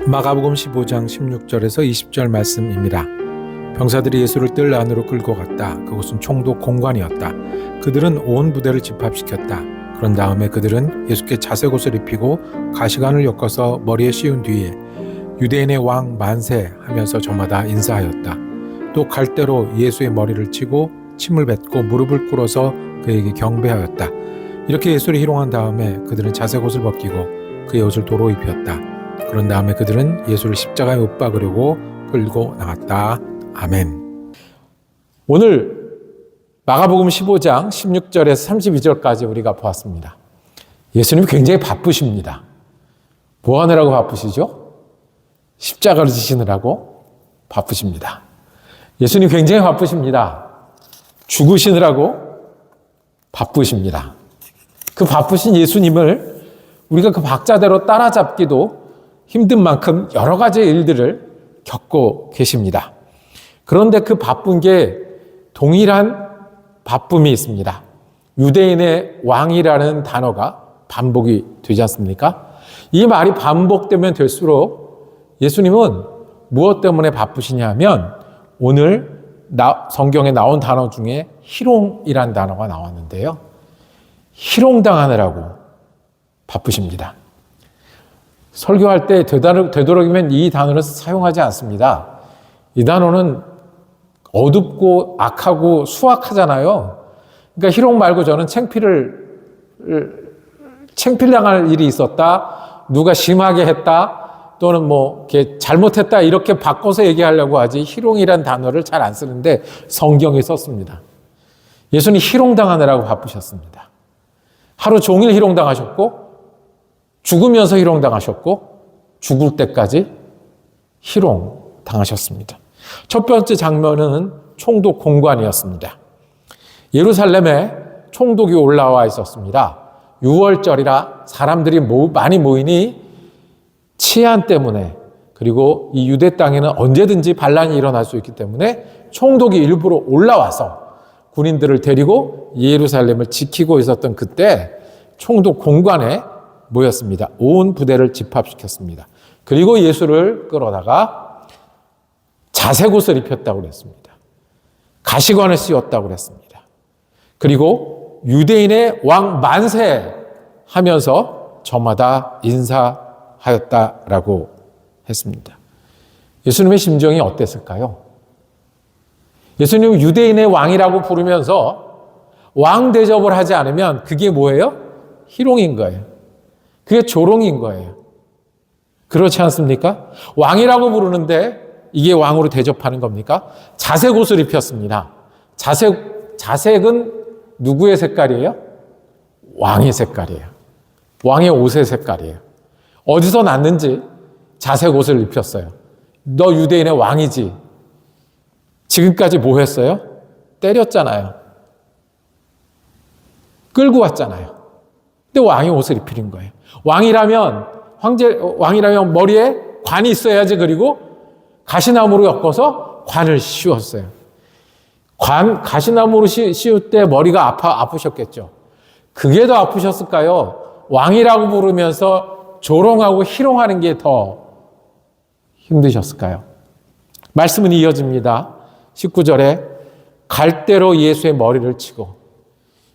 마가복음 15장 16절에서 20절 말씀입니다. 병사들이 예수를 뜰 안으로 끌고 갔다. 그곳은 총독 공관이었다. 그들은 온 부대를 집합시켰다. 그런 다음에 그들은 예수께 자색옷을 입히고 가시관을 엮어서 머리에 씌운 뒤에 유대인의 왕 만세 하면서 저마다 인사하였다. 또 갈대로 예수의 머리를 치고 침을 뱉고 무릎을 꿇어서 그에게 경배하였다. 이렇게 예수를 희롱한 다음에 그들은 자색옷을 벗기고 그의 옷을 도로 입혔다. 그런 다음에 그들은 예수를 십자가에 못 박으려고 끌고 나갔다. 아멘. 오늘 마가복음 15장 16절에서 32절까지 우리가 보았습니다. 예수님이 굉장히 바쁘십니다. 뭐 하느라고 바쁘시죠? 십자가를 지시느라고 바쁘십니다. 예수님 굉장히 바쁘십니다. 죽으시느라고 바쁘십니다. 그 바쁘신 예수님을 우리가 그 박자대로 따라잡기도 힘든 만큼 여러 가지 일들을 겪고 계십니다. 그런데 그 바쁜 게 동일한 바쁨이 있습니다. 유대인의 왕이라는 단어가 반복이 되지 않습니까? 이 말이 반복되면 될수록 예수님은 무엇 때문에 바쁘시냐면 오늘 성경에 나온 단어 중에 희롱이란 단어가 나왔는데요. 희롱당하느라고 바쁘십니다. 설교할 때 되도록이면 이 단어를 사용하지 않습니다. 이 단어는 어둡고 악하고 수악하잖아요. 그러니까 희롱 말고 저는 창피당할 일이 있었다, 누가 심하게 했다, 또는 뭐 이렇게 잘못했다 이렇게 바꿔서 얘기하려고 하지 희롱이란 단어를 잘 안 쓰는데 성경에 썼습니다. 예수님 희롱당하느라고 바쁘셨습니다. 하루 종일 희롱당하셨고 죽으면서 희롱당하셨고 죽을 때까지 희롱당하셨습니다. 첫 번째 장면은 총독 공관이었습니다. 예루살렘에 총독이 올라와 있었습니다. 6월절이라 사람들이 많이 모이니 치안 때문에, 그리고 이 유대 땅에는 언제든지 반란이 일어날 수 있기 때문에 총독이 일부러 올라와서 군인들을 데리고 예루살렘을 지키고 있었던 그때 총독 공관에 모였습니다. 온 부대를 집합시켰습니다. 그리고 예수를 끌어다가 자색옷을 입혔다고 그랬습니다. 가시관을 씌웠다고 그랬습니다. 그리고 유대인의 왕 만세 하면서 저마다 인사하였다라고 했습니다. 예수님의 심정이 어땠을까요? 예수님은 유대인의 왕이라고 부르면서 왕 대접을 하지 않으면 그게 뭐예요? 희롱인 거예요. 그게 조롱인 거예요. 그렇지 않습니까? 왕이라고 부르는데 이게 왕으로 대접하는 겁니까? 자색옷을 입혔습니다. 자색은 누구의 색깔이에요? 왕의 색깔이에요. 왕의 옷의 색깔이에요. 어디서 났는지 자색옷을 입혔어요. 너 유대인의 왕이지. 지금까지 뭐 했어요? 때렸잖아요. 끌고 왔잖아요. 근데 왕의 옷을 입히는 거예요. 왕이라면 머리에 관이 있어야지. 그리고 가시나무로 엮어서 관을 씌웠어요. 가시나무로 씌울 때 머리가 아프셨겠죠. 그게 더 아프셨을까요? 왕이라고 부르면서 조롱하고 희롱하는 게 더 힘드셨을까요? 말씀은 이어집니다. 19절에 갈대로 예수의 머리를 치고,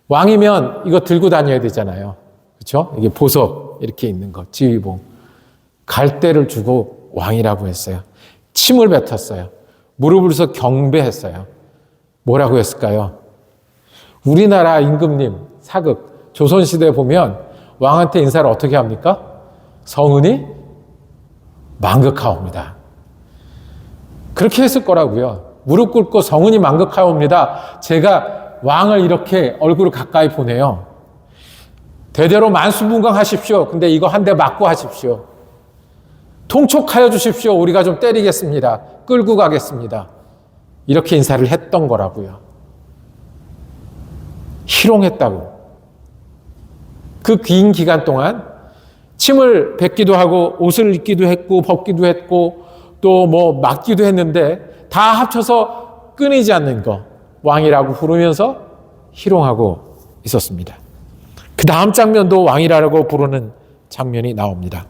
왕이면 이거 들고 다녀야 되잖아요. 그렇죠? 이게 보석 이렇게 있는 거, 지휘봉. 갈대를 주고 왕이라고 했어요. 침을 뱉었어요. 무릎을 서 경배했어요. 뭐라고 했을까요? 우리나라 임금님, 사극, 조선시대에 보면 왕한테 인사를 어떻게 합니까? 성은이 망극하옵니다. 그렇게 했을 거라고요. 무릎 꿇고 성은이 망극하옵니다. 제가 왕을 이렇게 얼굴을 가까이 보내요. 대대로 만수분강하십시오. 근데 이거 한 대 맞고 하십시오. 통촉하여 주십시오. 우리가 좀 때리겠습니다. 끌고 가겠습니다. 이렇게 인사를 했던 거라고요. 희롱했다고. 그 긴 기간 동안 침을 뱉기도 하고 옷을 입기도 했고 벗기도 했고 또 뭐 맞기도 했는데 다 합쳐서 끊이지 않는 거, 왕이라고 부르면서 희롱하고 있었습니다. 그 다음 장면도 왕이라고 부르는 장면이 나옵니다.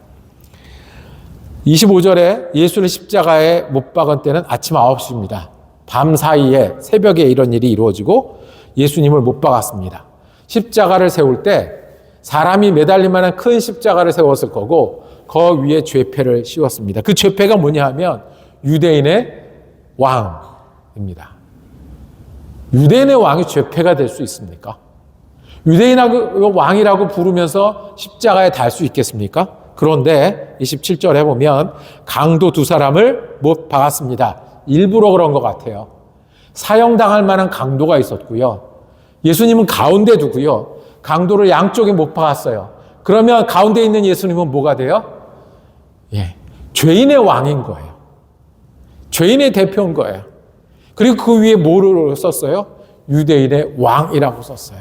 25절에 예수를 십자가에 못 박은 때는 아침 9시입니다. 밤 사이에 새벽에 이런 일이 이루어지고 예수님을 못 박았습니다. 십자가를 세울 때 사람이 매달릴 만한 큰 십자가를 세웠을 거고 그 위에 죄패를 씌웠습니다. 그 죄패가 뭐냐 하면 유대인의 왕입니다. 유대인의 왕이 죄패가 될 수 있습니까? 유대인하고 왕이라고 부르면서 십자가에 달 수 있겠습니까? 그런데 27절에 보면 강도 두 사람을 못 박았습니다. 일부러 그런 것 같아요. 사형당할 만한 강도가 있었고요. 예수님은 가운데 두고요. 강도를 양쪽에 못 박았어요. 그러면 가운데 있는 예수님은 뭐가 돼요? 죄인의 왕인 거예요. 죄인의 대표인 거예요. 그리고 그 위에 뭐를 썼어요? 유대인의 왕이라고 썼어요.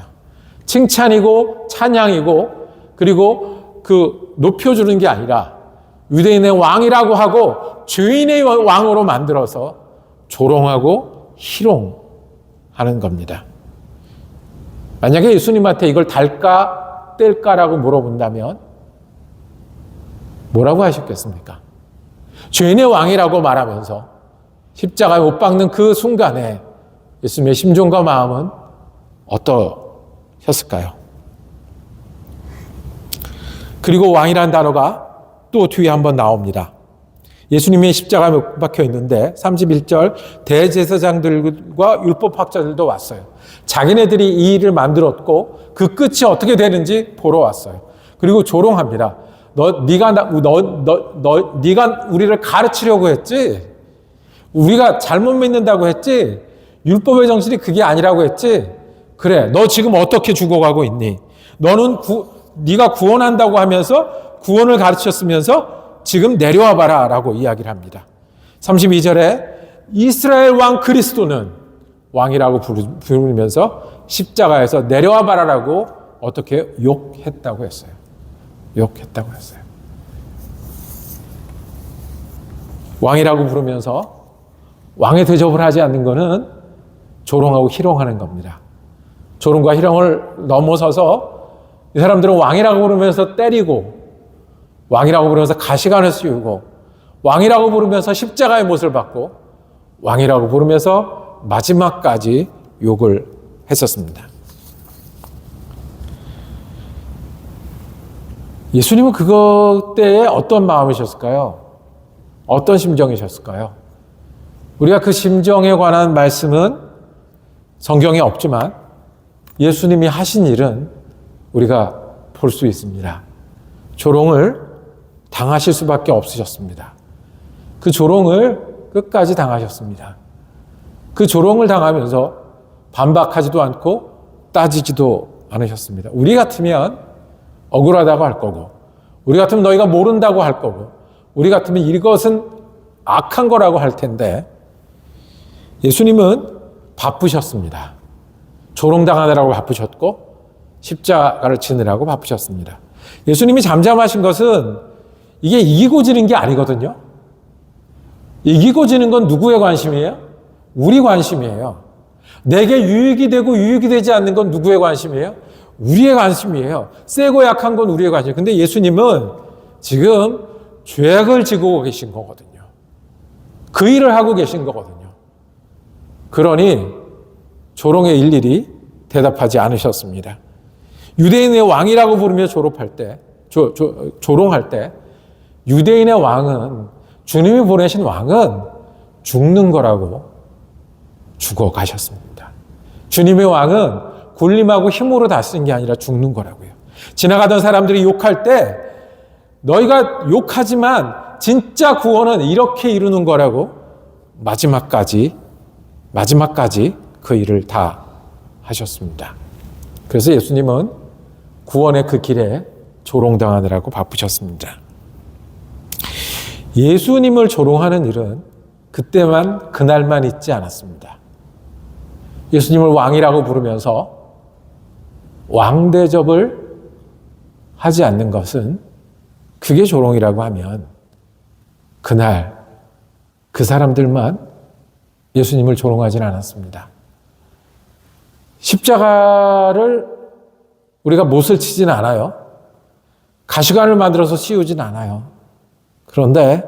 칭찬이고 찬양이고 그리고 그 높여주는 게 아니라 유대인의 왕이라고 하고 죄인의 왕으로 만들어서 조롱하고 희롱하는 겁니다. 만약에 예수님한테 이걸 달까 뗄까라고 물어본다면 뭐라고 하셨겠습니까? 죄인의 왕이라고 말하면서 십자가에 못 박는 그 순간에 예수님의 심정과 마음은 어떠셨을까요? 그리고 왕이라는 단어가 또 뒤에 한번 나옵니다. 예수님이 십자가에 못 박혀 있는데 31절 대제사장들과 율법학자들도 왔어요. 자기네들이 이 일을 만들었고 그 끝이 어떻게 되는지 보러 왔어요. 그리고 조롱합니다. 네가 우리를 가르치려고 했지? 우리가 잘못 믿는다고 했지? 율법의 정신이 그게 아니라고 했지? 그래, 너 지금 어떻게 죽어가고 있니? 너는 네가 구원한다고 하면서 구원을 가르쳤으면서 지금 내려와 봐라 라고 이야기를 합니다. 32절에 이스라엘 왕 그리스도는 왕이라고 부르면서 십자가에서 내려와 봐라라고 어떻게 욕했다고 했어요. 욕했다고 했어요. 왕이라고 부르면서 왕의 대접을 하지 않는 것은 조롱하고 희롱하는 겁니다. 조롱과 희롱을 넘어서서 이 사람들은 왕이라고 부르면서 때리고 왕이라고 부르면서 가시관을 씌우고 왕이라고 부르면서 십자가의 못을 받고 왕이라고 부르면서 마지막까지 욕을 했었습니다. 예수님은 그것 때에 어떤 마음이셨을까요? 어떤 심정이셨을까요? 우리가 그 심정에 관한 말씀은 성경에 없지만 예수님이 하신 일은 우리가 볼 수 있습니다. 조롱을 당하실 수밖에 없으셨습니다. 그 조롱을 끝까지 당하셨습니다. 그 조롱을 당하면서 반박하지도 않고 따지지도 않으셨습니다. 우리 같으면 억울하다고 할 거고, 우리 같으면 너희가 모른다고 할 거고, 우리 같으면 이것은 악한 거라고 할 텐데 예수님은 바쁘셨습니다. 조롱당하느라고 바쁘셨고 십자가를 지느라고 바쁘셨습니다. 예수님이 잠잠하신 것은 이게 이기고 지는 게 아니거든요. 이기고 지는 건 누구의 관심이에요? 우리 관심이에요. 내게 유익이 되고 유익이 되지 않는 건 누구의 관심이에요? 우리의 관심이에요. 세고 약한 건 우리의 관심이에요. 근데 예수님은 지금 죄악을 지고 계신 거거든요. 그 일을 하고 계신 거거든요. 그러니 조롱에 일일이 대답하지 않으셨습니다. 유대인의 왕이라고 부르며 조롱할 때 유대인의 왕은 주님이 보내신 왕은 죽는 거라고 죽어가셨습니다. 주님의 왕은 굴림하고 힘으로 다스린 게 아니라 죽는 거라고요. 지나가던 사람들이 욕할 때 너희가 욕하지만 진짜 구원은 이렇게 이루는 거라고 마지막까지 그 일을 다 하셨습니다. 그래서 예수님은 구원의 그 길에 조롱당하느라고 바쁘셨습니다. 예수님을 조롱하는 일은 그날만 있지 않았습니다. 예수님을 왕이라고 부르면서 왕 대접을 하지 않는 것은 그게 조롱이라고 하면 그날 그 사람들만 예수님을 조롱하지는 않았습니다. 십자가를 우리가 못을 치지는 않아요. 가시관을 만들어서 씌우지는 않아요. 그런데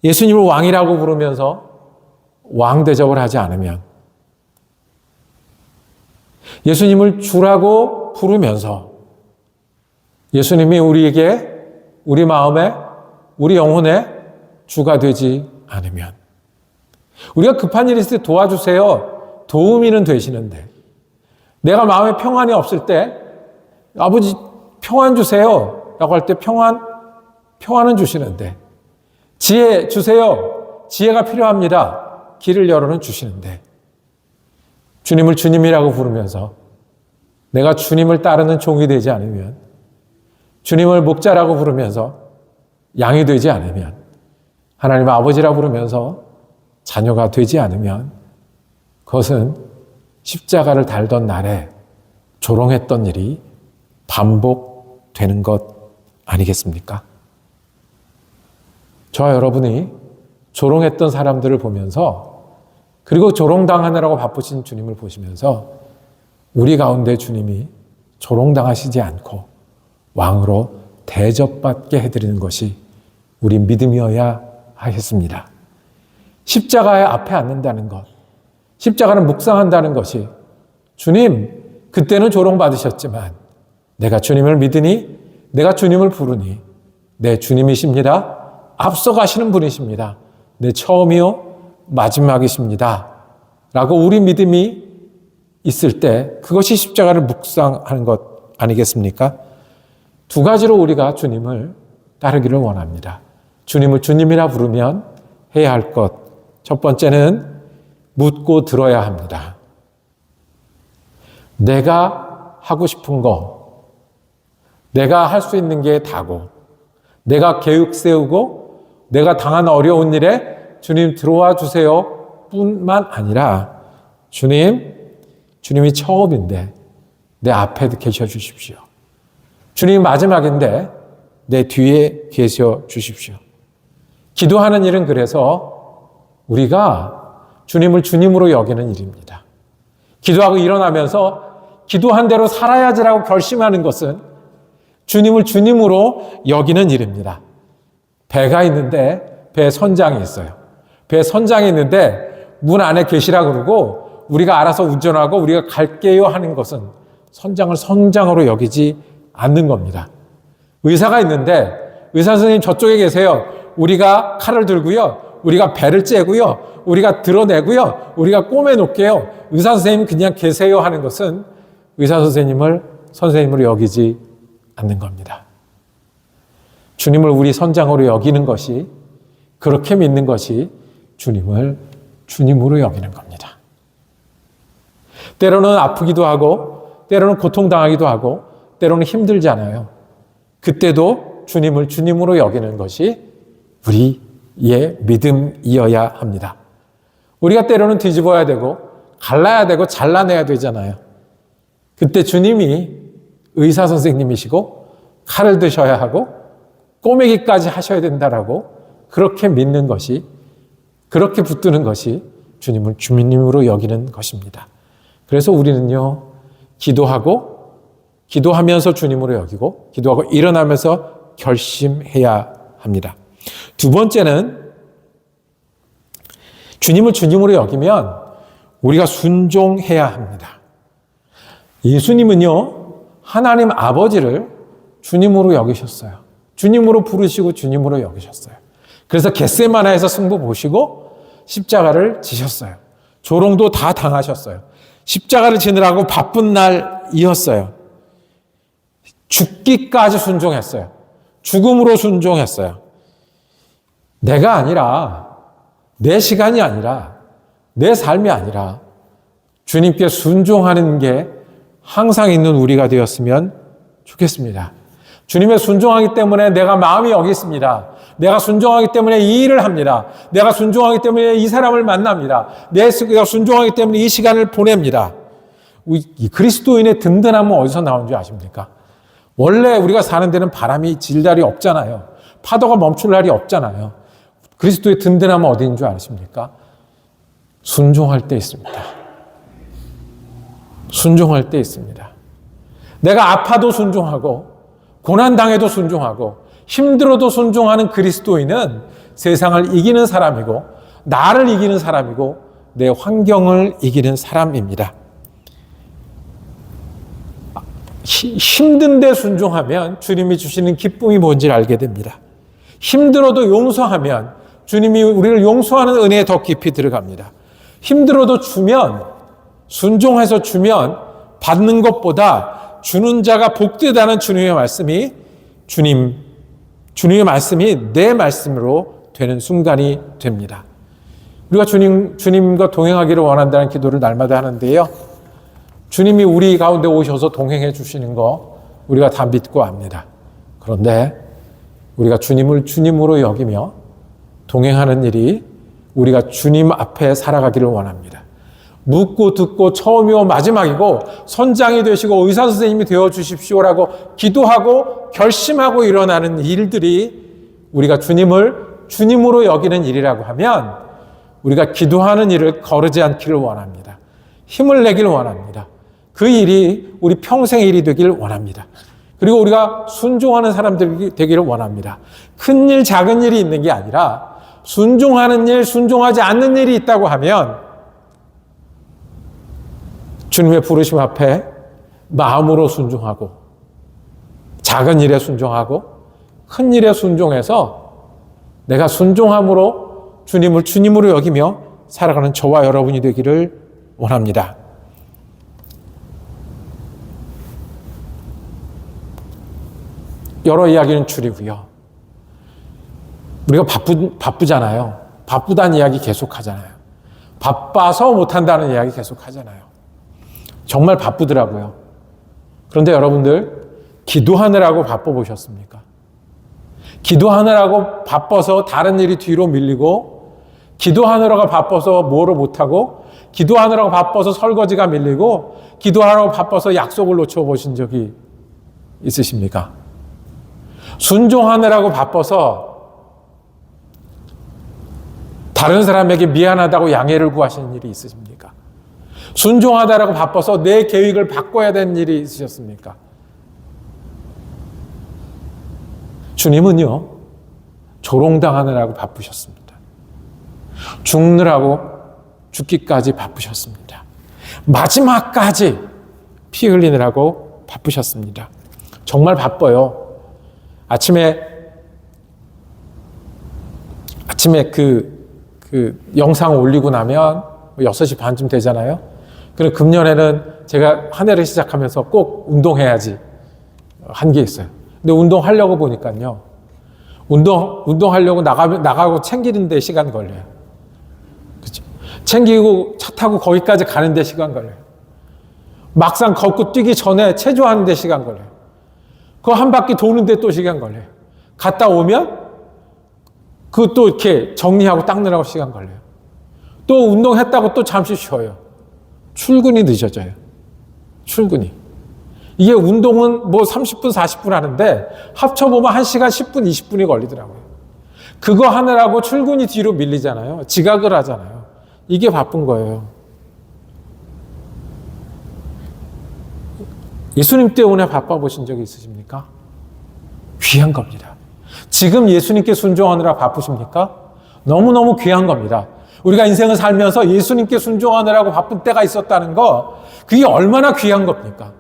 예수님을 왕이라고 부르면서 왕 대접을 하지 않으면, 예수님을 주라고 부르면서 예수님이 우리에게, 우리 마음에, 우리 영혼에 주가 되지 않으면, 우리가 급한 일이 있을 때 도와주세요, 도우미는 되시는데, 내가 마음에 평안이 없을 때 아버지 평안 주세요 라고 할 때 평안은 주시는데, 지혜 주세요, 지혜가 필요합니다, 길을 열어는 주시는데, 주님을 주님이라고 부르면서 내가 주님을 따르는 종이 되지 않으면, 주님을 목자라고 부르면서 양이 되지 않으면, 하나님 아버지라고 부르면서 자녀가 되지 않으면, 그것은 십자가를 달던 날에 조롱했던 일이 반복되는 것 아니겠습니까? 저와 여러분이 조롱했던 사람들을 보면서, 그리고 조롱당하느라고 바쁘신 주님을 보시면서 우리 가운데 주님이 조롱당하시지 않고 왕으로 대접받게 해드리는 것이 우리 믿음이어야 하겠습니다. 십자가의 앞에 앉는다는 것, 십자가를 묵상한다는 것이, 주님, 그때는 조롱받으셨지만 내가 주님을 믿으니, 내가 주님을 부르니 내 주님이십니다, 앞서가시는 분이십니다, 내 처음이요 마지막이십니다 라고 우리 믿음이 있을 때, 그것이 십자가를 묵상하는 것 아니겠습니까? 두 가지로 우리가 주님을 따르기를 원합니다. 주님을 주님이라 부르면 해야 할 것, 첫 번째는 묻고 들어야 합니다. 내가 하고 싶은 거, 내가 할 수 있는 게 다고, 내가 계획 세우고 내가 당한 어려운 일에 주님 들어와 주세요 뿐만 아니라, 주님이 처음인데 내 앞에 계셔 주십시오. 주님이 마지막인데 내 뒤에 계셔 주십시오. 기도하는 일은 그래서 우리가 주님을 주님으로 여기는 일입니다. 기도하고 일어나면서 기도한 대로 살아야지라고 결심하는 것은 주님을 주님으로 여기는 일입니다. 배가 있는데 배에 선장이 있어요. 배에 선장이 있는데 문 안에 계시라 그러고 우리가 알아서 운전하고 우리가 갈게요 하는 것은 선장을 선장으로 여기지 않는 겁니다. 의사가 있는데 의사 선생님 저쪽에 계세요, 우리가 칼을 들고요, 우리가 배를 째고요, 우리가 드러내고요, 우리가 꼬매놓게요, 의사 선생님 그냥 계세요 하는 것은 의사 선생님을 선생님으로 여기지 않는 겁니다. 주님을 우리 선장으로 여기는 것이, 그렇게 믿는 것이 주님을 주님으로 여기는 겁니다. 때로는 아프기도 하고, 때로는 고통당하기도 하고, 때로는 힘들잖아요. 그때도 주님을 주님으로 여기는 것이 우리의 믿음이어야 합니다. 우리가 때로는 뒤집어야 되고, 갈라야 되고, 잘라내야 되잖아요. 그때 주님이 의사 선생님이시고, 칼을 드셔야 하고, 꼬매기까지 하셔야 된다라고 그렇게 믿는 것이, 그렇게 붙드는 것이 주님을 주님으로 여기는 것입니다. 그래서 우리는요, 기도하면서 주님으로 여기고, 기도하고 일어나면서 결심해야 합니다. 두 번째는 주님을 주님으로 여기면 우리가 순종해야 합니다. 예수님은요, 하나님 아버지를 주님으로 여기셨어요. 주님으로 부르시고 주님으로 여기셨어요. 그래서 겟세마네에서 승부 보시고 십자가를 지셨어요. 조롱도 다 당하셨어요. 십자가를 지느라고 바쁜 날이었어요. 죽기까지 순종했어요. 죽음으로 순종했어요. 내가 아니라, 내 시간이 아니라, 내 삶이 아니라 주님께 순종하는 게 항상 있는 우리가 되었으면 좋겠습니다. 주님의 순종하기 때문에 내가 마음이 여기 있습니다. 내가 순종하기 때문에 이 일을 합니다. 내가 순종하기 때문에 이 사람을 만납니다. 내가 순종하기 때문에 이 시간을 보냅니다. 이 그리스도인의 든든함은 어디서 나온 줄 아십니까? 원래 우리가 사는 데는 바람이 질 날이 없잖아요. 파도가 멈출 날이 없잖아요. 그리스도의 든든함은 어디인 줄 아십니까? 순종할 때 있습니다. 순종할 때 있습니다. 내가 아파도 순종하고, 고난당해도 순종하고, 힘들어도 순종하는 그리스도인은 세상을 이기는 사람이고 나를 이기는 사람이고 내 환경을 이기는 사람입니다. 힘든데 순종하면 주님이 주시는 기쁨이 뭔지를 알게 됩니다. 힘들어도 용서하면 주님이 우리를 용서하는 은혜에 더 깊이 들어갑니다. 힘들어도 주면, 순종해서 주면 받는 것보다 주는 자가 복되다는 주님의 말씀이 주님의 말씀이 내 말씀으로 되는 순간이 됩니다. 우리가 주님과 동행하기를 원한다는 기도를 날마다 하는데요. 주님이 우리 가운데 오셔서 동행해 주시는 거 우리가 다 믿고 압니다. 그런데 우리가 주님을 주님으로 여기며 동행하는 일이 우리가 주님 앞에 살아가기를 원합니다. 묻고 듣고 처음이고 마지막이고 선장이 되시고 의사 선생님이 되어 주십시오라고 기도하고 결심하고 일어나는 일들이 우리가 주님을 주님으로 여기는 일이라고 하면 우리가 기도하는 일을 거르지 않기를 원합니다. 힘을 내기를 원합니다. 그 일이 우리 평생의 일이 되기를 원합니다. 그리고 우리가 순종하는 사람들이 되기를 원합니다. 큰 일, 작은 일이 있는 게 아니라 순종하는 일, 순종하지 않는 일이 있다고 하면 주님의 부르심 앞에 마음으로 순종하고 작은 일에 순종하고 큰 일에 순종해서 내가 순종함으로 주님을 주님으로 여기며 살아가는 저와 여러분이 되기를 원합니다. 여러 이야기는 줄이고요. 우리가 바쁘잖아요. 바쁘다는 이야기 계속 하잖아요. 바빠서 못한다는 이야기 계속 하잖아요. 정말 바쁘더라고요. 그런데 여러분들 기도하느라고 바빠 보셨습니까? 기도하느라고 바빠서 다른 일이 뒤로 밀리고 기도하느라고 바빠서 뭐를 못하고 기도하느라고 바빠서 설거지가 밀리고 기도하느라고 바빠서 약속을 놓쳐보신 적이 있으십니까? 순종하느라고 바빠서 다른 사람에게 미안하다고 양해를 구하시는 일이 있으십니까? 순종하다라고 바빠서 내 계획을 바꿔야 되는 일이 있으셨습니까? 주님은요, 조롱당하느라고 바쁘셨습니다. 죽느라고 죽기까지 바쁘셨습니다. 마지막까지 피 흘리느라고 바쁘셨습니다. 정말 바빠요. 아침에 그 영상 올리고 나면 6시 반쯤 되잖아요. 그럼 금년에는 제가 한 해를 시작하면서 꼭 운동해야지 한 게 있어요. 근데 운동하려고 보니까요. 운동하려고 나가고 챙기는데 시간 걸려요. 그렇죠? 챙기고 차 타고 거기까지 가는데 시간 걸려요. 막상 걷고 뛰기 전에 체조하는데 시간 걸려요. 그거 한 바퀴 도는데 또 시간 걸려요. 갔다 오면 그 또 이렇게 정리하고 닦느라고 시간 걸려요. 또 운동했다고 또 잠시 쉬어요. 출근이 늦어져요. 출근이. 이게 운동은 뭐 30분, 40분 하는데 합쳐보면 1시간 10분, 20분이 걸리더라고요. 그거 하느라고 출근이 뒤로 밀리잖아요. 지각을 하잖아요. 이게 바쁜 거예요. 예수님 때문에 바빠 보신 적이 있으십니까? 귀한 겁니다. 지금 예수님께 순종하느라 바쁘십니까? 너무너무 귀한 겁니다. 우리가 인생을 살면서 예수님께 순종하느라고 바쁜 때가 있었다는 거, 그게 얼마나 귀한 겁니까?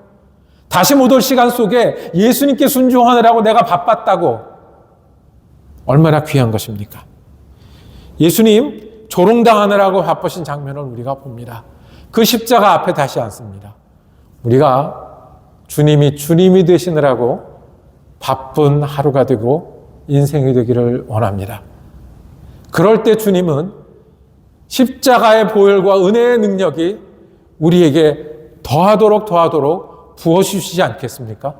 다시 못 올 시간 속에 예수님께 순종하느라고 내가 바빴다고 얼마나 귀한 것입니까? 예수님 조롱당하느라고 바쁘신 장면을 우리가 봅니다. 그 십자가 앞에 다시 앉습니다. 우리가 주님이 되시느라고 바쁜 하루가 되고 인생이 되기를 원합니다. 그럴 때 주님은 십자가의 보혈과 은혜의 능력이 우리에게 더하도록 부어주시지 않겠습니까?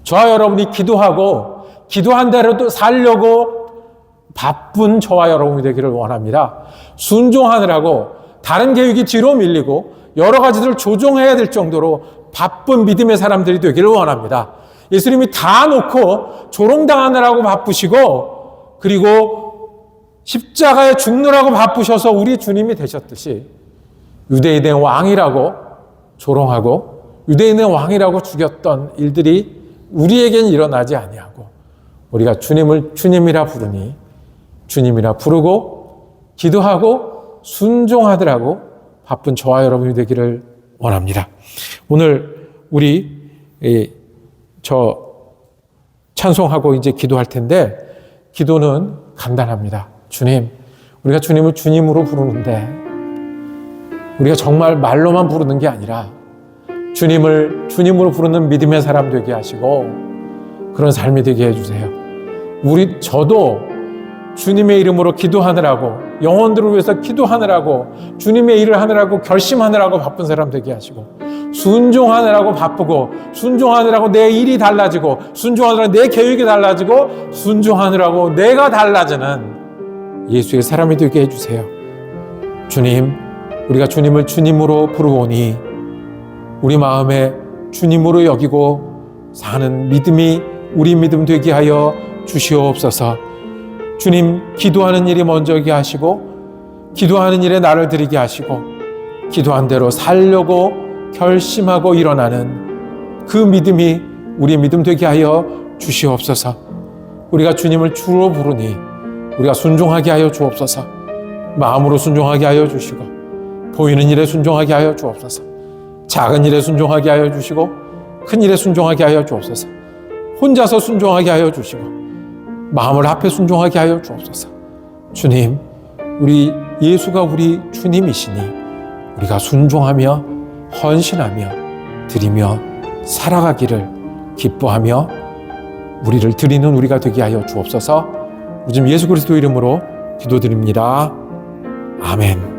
저와 여러분이 기도하고 기도한 대로 살려고 바쁜 저와 여러분이 되기를 원합니다. 순종하느라고 다른 계획이 뒤로 밀리고 여러 가지들을 조정해야 될 정도로 바쁜 믿음의 사람들이 되기를 원합니다. 예수님이 다 놓고 조롱당하느라고 바쁘시고 그리고 십자가에 죽느라고 바쁘셔서 우리 주님이 되셨듯이 유대인의 왕이라고 조롱하고 유대인의 왕이라고 죽였던 일들이 우리에겐 일어나지 아니하고 우리가 주님을 주님이라 부르니 주님이라 부르고 기도하고 순종하더라고 바쁜 저와 여러분이 되기를 원합니다. 오늘 우리 찬송하고 이제 기도할 텐데 기도는 간단합니다. 주님, 우리가 주님을 주님으로 부르는데 우리가 정말 말로만 부르는 게 아니라 주님을 주님으로 부르는 믿음의 사람 되게 하시고 그런 삶이 되게 해주세요. 저도 주님의 이름으로 기도하느라고, 영혼들을 위해서 기도하느라고, 주님의 일을 하느라고 결심하느라고 바쁜 사람 되게 하시고, 순종하느라고 바쁘고, 순종하느라고 내 일이 달라지고, 순종하느라고 내 계획이 달라지고, 순종하느라고 내가 달라지는 예수의 사람이 되게 해주세요. 주님, 우리가 주님을 주님으로 부르오니 우리 마음에 주님으로 여기고 사는 믿음이 우리 믿음 되게 하여 주시옵소서. 주님, 기도하는 일이 먼저게 하시고 기도하는 일에 나를 드리게 하시고 기도한 대로 살려고 결심하고 일어나는 그 믿음이 우리 믿음 되게 하여 주시옵소서. 우리가 주님을 주로 부르니 우리가 순종하게 하여 주옵소서. 마음으로 순종하게 하여 주시고 보이는 일에 순종하게 하여 주옵소서. 작은 일에 순종하게 하여 주시고 큰 일에 순종하게 하여 주옵소서. 혼자서 순종하게 하여 주시고 마음을 합해 순종하게 하여 주옵소서. 주님, 우리 예수가 우리 주님이시니 우리가 순종하며 헌신하며 드리며 살아가기를 기뻐하며 우리를 드리는 우리가 되게 하여 주옵소서. 우리 예수 그리스도 이름으로 기도드립니다. 아멘.